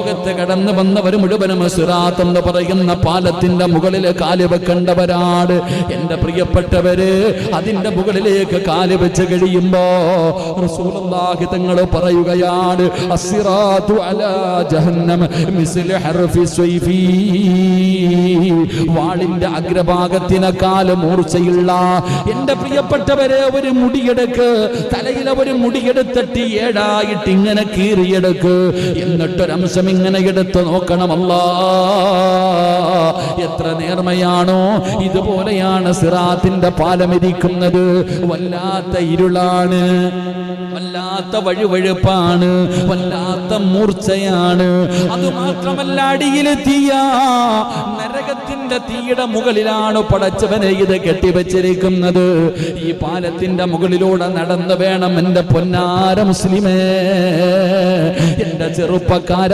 ലോകത്ത് കടന്നു വന്നവർ മുഴുവനും സിറാത്ത് എന്ന് പറയുന്ന പാലത്തിന്റെ മുകളിൽ കാല് വെക്കേണ്ടവരാണ്. എന്റെ പ്രിയപ്പെട്ടവര്, അതിന്റെ മുകളിലേക്ക് കാല് വെച്ച് കഴിയുമ്പോ റസൂലുള്ളാഹി തങ്ങൾ പറയുകയാണ്, അസ്സിറാത്തു അലാ ജഹന്നം മിസ്ല ഹർഫി സ്വൈഫി. വാളിന്റെ അഗ്രഭാഗത്തിനേക്കാൾ മൂർച്ചയുള്ള എന്റെ പ്രിയപ്പെട്ടവരെ ഒരു മുടിയെടുക്ക്, തലയിലെ ഒരു മുടിയെടുത്തിട്ട് ഏഴായിട്ട് ഇങ്ങനെ കീറിയെടുക്ക്, എന്നിട്ടൊരംശം ഇങ്ങനെ എടുത്ത് നോക്കണം. അല്ലാഹ് എത്ര നേർമയാണോ! ഇതുപോലെയാണ് സിറാത്തിന്റെ പാലമിരിക്കുന്നത്. വല്ലാത്ത ഇരുളാണ്, വല്ലാത്ത വഴുവഴുപ്പാണ്, വല്ലാത്ത മൂർച്ചയാണ്. അതുമാത്രമല്ല, അടിയിൽ തീയ, നരകത്തിന്റെ തീയുടെ മുകളിലാണ് പടച്ചവനെ ഇത് കെട്ടിവെച്ചിരിക്കുന്നത്. ഈ പാലത്തിന്റെ മുകളിലൂടെ നടന്നു വേണം എന്റെ പൊന്നാര മുസ്ലിമേ, എന്റെ ചെറുപ്പക്കാര.